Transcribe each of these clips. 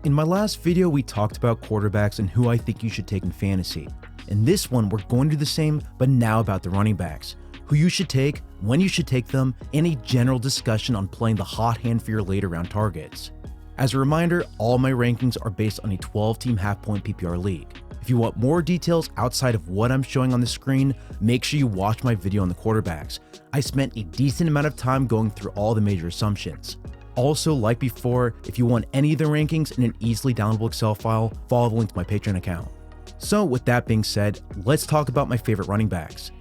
In my last video, we talked about quarterbacks and who I think you should take in fantasy. In this one, we're going to do the same, but now about the running backs. Who you should take, when you should take them, and a general discussion on playing the hot hand for your later round targets. As a reminder, all my rankings are based on a 12-team half-point PPR league. If you want more details outside of what I'm showing on the screen, make sure you watch my video on the quarterbacks. I spent a decent amount of time going through all the major assumptions. Also, like before, if you want any of the rankings in an easily downloadable Excel file, follow the link to my Patreon account. So with that being said, let's talk about my favorite running backs.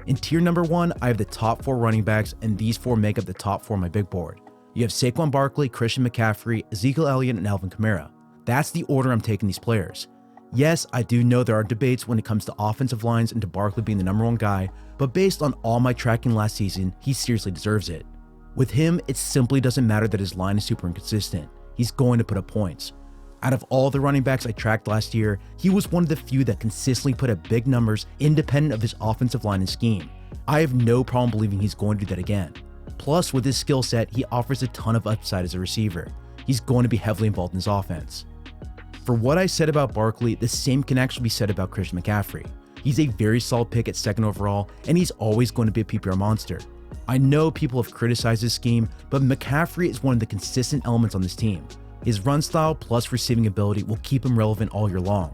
In tier number 1, I have the top 4 running backs, and these 4 make up the top 4 on my big board. You have Saquon Barkley, Christian McCaffrey, Ezekiel Elliott, and Alvin Kamara. That's the order I'm taking these players. Yes, I do know there are debates when it comes to offensive lines and to Barkley being the number 1 guy, but based on all my tracking last season, he seriously deserves it. With him, it simply doesn't matter that his line is super inconsistent. He's going to put up points. Out of all the running backs I tracked last year, he was one of the few that consistently put up big numbers independent of his offensive line and scheme. I have no problem believing he's going to do that again. Plus, with his skill set, he offers a ton of upside as a receiver. He's going to be heavily involved in his offense. For what I said about Barkley, the same can actually be said about Christian McCaffrey. He's a very solid pick at 2nd overall, and he's always going to be a PPR monster. I know people have criticized his scheme, but McCaffrey is one of the consistent elements on this team. His run style plus receiving ability will keep him relevant all year long.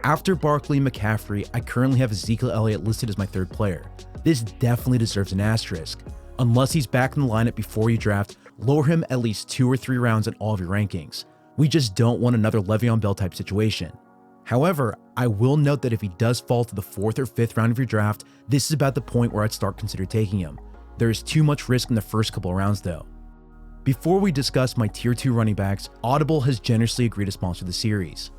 After Barkley and McCaffrey, I currently have Ezekiel Elliott listed as my 3rd player. This definitely deserves an asterisk. Unless he's back in the lineup before you draft, lower him at least 2 or 3 rounds in all of your rankings. We just don't want another Le'Veon Bell type situation. However, I will note that if he does fall to the 4th or 5th round of your draft, this is about the point where I'd start considering taking him. There is too much risk in the first couple of rounds though. Before we discuss my tier 2 running backs, Audible has generously agreed to sponsor the series.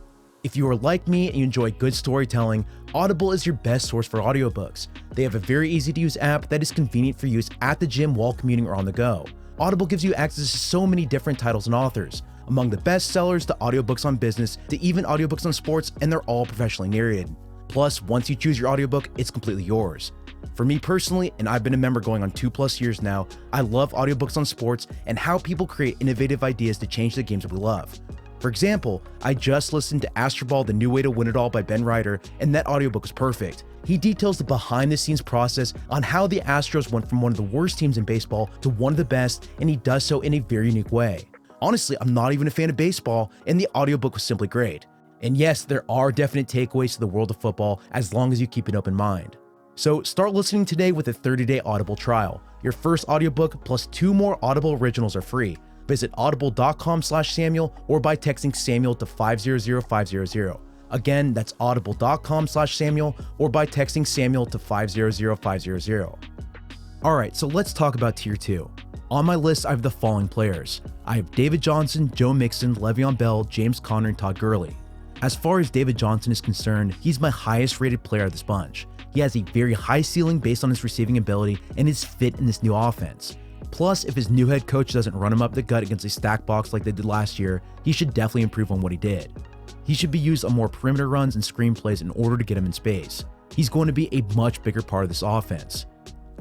If you are like me and you enjoy good storytelling, Audible is your best source for audiobooks. They have a very easy to use app that is convenient for use at the gym while commuting or on the go. Audible gives you access to so many different titles and authors, among the best sellers to audiobooks on business to even audiobooks on sports, and they're all professionally narrated. Plus, once you choose your audiobook, it's completely yours. For me personally, and I've been a member going on 2+ years now, I love audiobooks on sports and how people create innovative ideas to change the games that we love. For example, I just listened to Astro Ball: The New Way to Win It All by Ben Ryder, and that audiobook was perfect. He details the behind-the-scenes process on how the Astros went from one of the worst teams in baseball to one of the best, and he does so in a very unique way. Honestly, I'm not even a fan of baseball, and the audiobook was simply great. And yes, there are definite takeaways to the world of football as long as you keep an open mind. So start listening today with a 30-day Audible trial. Your first audiobook plus 2 more Audible originals are free. Visit audible.com/Samuel or by texting Samuel to 500500. Again, that's audible.com/Samuel or by texting Samuel to 500500. Alright, so let's talk about tier 2. On my list, I have the following players. I have David Johnson, Joe Mixon, Le'Veon Bell, James Conner, and Todd Gurley. As far as David Johnson is concerned, he's my highest rated player of this bunch. He has a very high ceiling based on his receiving ability and his fit in this new offense. Plus, if his new head coach doesn't run him up the gut against a stack box like they did last year, he should definitely improve on what he did. He should be used on more perimeter runs and screen plays in order to get him in space. He's going to be a much bigger part of this offense.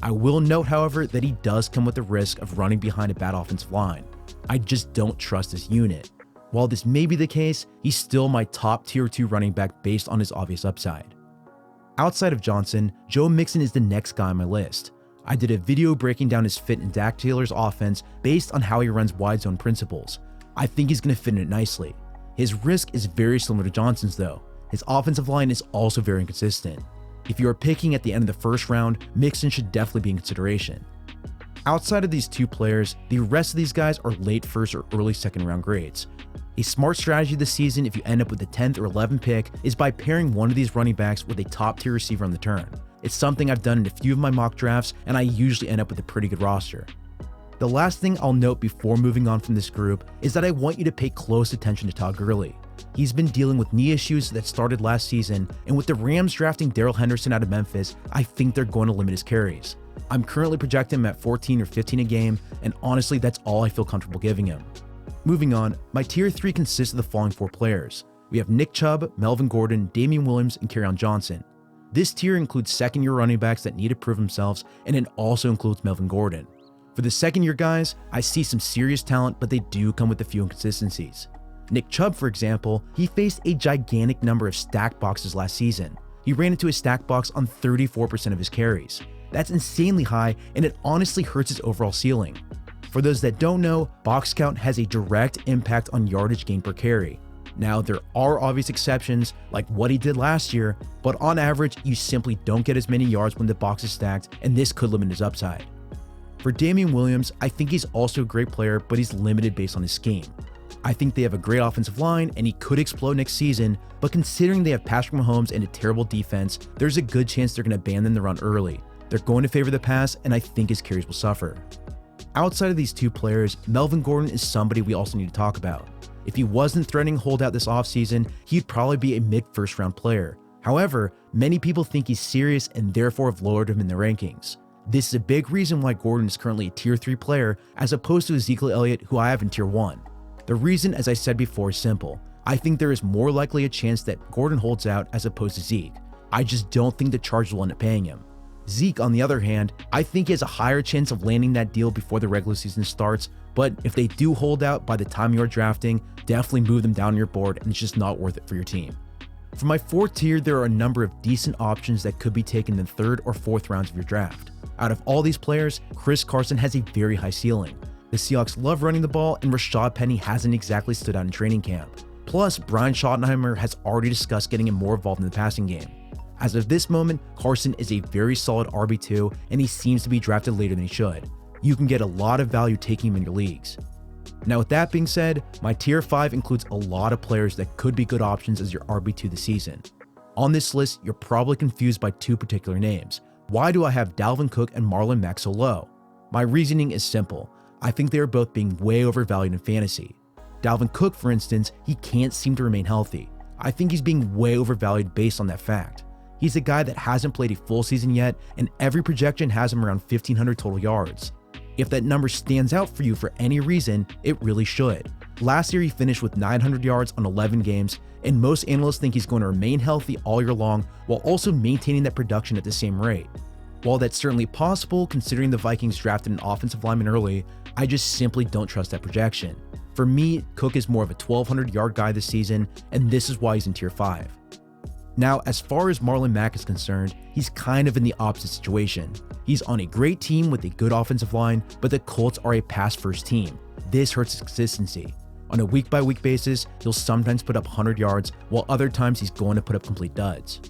I will note, however, that he does come with the risk of running behind a bad offensive line. I just don't trust this unit. While this may be the case, he's still my top tier 2 running back based on his obvious upside. Outside of Johnson, Joe Mixon is the next guy on my list. I did a video breaking down his fit in Dak Taylor's offense based on how he runs wide zone principles. I think he's going to fit in it nicely. His risk is very similar to Johnson's though. His offensive line is also very inconsistent. If you are picking at the end of the 1st round, Mixon should definitely be in consideration. Outside of these 2 players, the rest of these guys are late 1st or early 2nd round grades. A smart strategy this season if you end up with the 10th or 11th pick is by pairing one of these running backs with a top tier receiver on the turn. It's something I've done in a few of my mock drafts, and I usually end up with a pretty good roster. The last thing I'll note before moving on from this group is that I want you to pay close attention to Todd Gurley. He's been dealing with knee issues that started last season, and with the Rams drafting Darrell Henderson out of Memphis, I think they're going to limit his carries. I'm currently projecting him at 14 or 15 a game, and honestly, that's all I feel comfortable giving him. Moving on, my tier 3 consists of the following 4 players. We have Nick Chubb, Melvin Gordon, Damien Williams, and Kerryon Johnson. This tier includes second-year running backs that need to prove themselves, and it also includes Melvin Gordon. For the second-year guys, I see some serious talent, but they do come with a few inconsistencies. Nick Chubb, for example, he faced a gigantic number of stack boxes last season. He ran into a stack box on 34% of his carries. That's insanely high, and it honestly hurts his overall ceiling. For those that don't know, box count has a direct impact on yardage gain per carry. Now, there are obvious exceptions, like what he did last year, but on average, you simply don't get as many yards when the box is stacked, and this could limit his upside. For Damien Williams, I think he's also a great player, but he's limited based on his scheme. I think they have a great offensive line, and he could explode next season, but considering they have Patrick Mahomes and a terrible defense, there's a good chance they're going to abandon the run early. They're going to favor the pass, and I think his carries will suffer. Outside of these two players, Melvin Gordon is somebody we also need to talk about. If he wasn't threatening holdout this offseason, he'd probably be a mid-first round player. However, many people think he's serious and therefore have lowered him in the rankings. This is a big reason why Gordon is currently a tier 3 player as opposed to Ezekiel Elliott, who I have in tier 1. The reason, as I said before, is simple. I think there is more likely a chance that Gordon holds out as opposed to Zeke. I just don't think the Chargers will end up paying him. Zeke, on the other hand, I think he has a higher chance of landing that deal before the regular season starts, but if they do hold out by the time you're drafting, definitely move them down your board, and it's just not worth it for your team. For my 4th tier, there are a number of decent options that could be taken in the 3rd or 4th rounds of your draft. Out of all these players, Chris Carson has a very high ceiling. The Seahawks love running the ball, and Rashad Penny hasn't exactly stood out in training camp. Plus, Brian Schottenheimer has already discussed getting him more involved in the passing game. As of this moment, Carson is a very solid RB2, and he seems to be drafted later than he should. You can get a lot of value taking him in your leagues. Now, with that being said, my tier 5 includes a lot of players that could be good options as your RB2 this season. On this list, you're probably confused by 2 particular names. Why do I have Dalvin Cook and Marlon Mack so low? My reasoning is simple. I think they are both being way overvalued in fantasy. Dalvin Cook, for instance, he can't seem to remain healthy. I think he's being way overvalued based on that fact. He's a guy that hasn't played a full season yet, and every projection has him around 1,500 total yards. If that number stands out for you for any reason, it really should. Last year, he finished with 900 yards on 11 games, and most analysts think he's going to remain healthy all year long while also maintaining that production at the same rate. While that's certainly possible considering the Vikings drafted an offensive lineman early, I just simply don't trust that projection. For me, Cook is more of a 1,200 yard guy this season, and this is why he's in tier 5. Now, as far as Marlon Mack is concerned, he's kind of in the opposite situation. He's on a great team with a good offensive line, but the Colts are a pass-first team. This hurts his consistency. On a week-by-week basis, he'll sometimes put up 100 yards, while other times he's going to put up complete duds.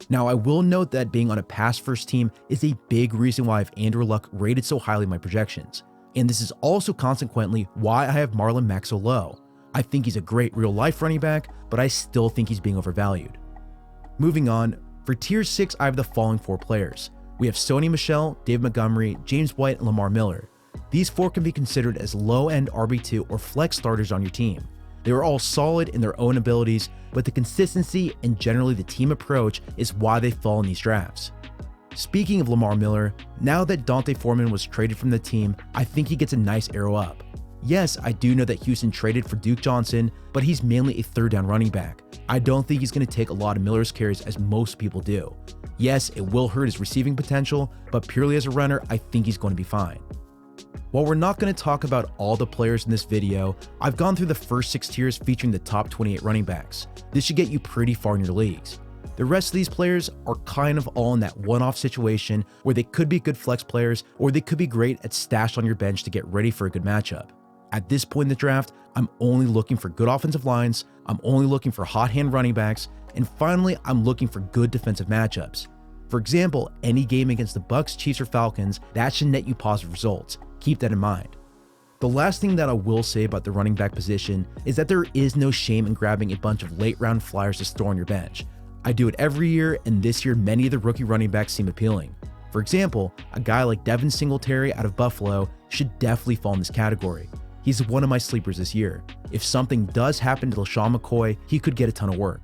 Now, I will note that being on a pass-first team is a big reason why I have Andrew Luck rated so highly in my projections. And this is also consequently why I have Marlon Mack so low. I think he's a great real-life running back, but I still think he's being overvalued. Moving on, for tier 6, I have the following 4 players. We have Sony Michel, Dave Montgomery, James White, and Lamar Miller. These 4 can be considered as low-end RB2 or flex starters on your team. They are all solid in their own abilities, but the consistency and generally the team approach is why they fall in these drafts. Speaking of Lamar Miller, now that Dante Foreman was traded from the team, I think he gets a nice arrow up. Yes, I do know that Houston traded for Duke Johnson, but he's mainly a 3rd down running back. I don't think he's going to take a lot of Miller's carries as most people do. Yes, it will hurt his receiving potential, but purely as a runner, I think he's going to be fine. While we're not going to talk about all the players in this video, I've gone through the first 6 tiers featuring the top 28 running backs. This should get you pretty far in your leagues. The rest of these players are kind of all in that one-off situation where they could be good flex players or they could be great at stashed on your bench to get ready for a good matchup. At this point in the draft, I'm only looking for good offensive lines, I'm only looking for hot hand running backs, and finally, I'm looking for good defensive matchups. For example, any game against the Bucs, Chiefs, or Falcons, that should net you positive results. Keep that in mind. The last thing that I will say about the running back position is that there is no shame in grabbing a bunch of late round flyers to store on your bench. I do it every year, and this year many of the rookie running backs seem appealing. For example, a guy like Devin Singletary out of Buffalo should definitely fall in this category. He's one of my sleepers this year. If something does happen to LaShawn McCoy, he could get a ton of work.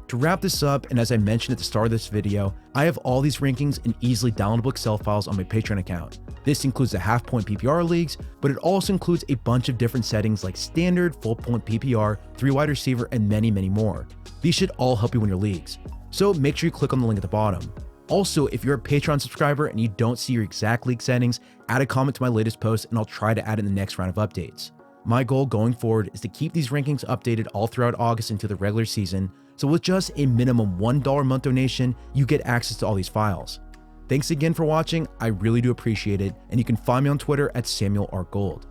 To wrap this up, and as I mentioned at the start of this video, I have all these rankings in easily downloadable Excel files on my Patreon account. This includes the half-point PPR leagues, but it also includes a bunch of different settings like standard, full-point PPR, 3 wide receiver, and many, many more. These should all help you win your leagues. So make sure you click on the link at the bottom. Also, if you're a Patreon subscriber and you don't see your exact league settings, add a comment to my latest post and I'll try to add it in the next round of updates. My goal going forward is to keep these rankings updated all throughout August into the regular season, so with just a minimum $1 a month donation, you get access to all these files. Thanks again for watching, I really do appreciate it, and you can find me on Twitter at SamuelRGold.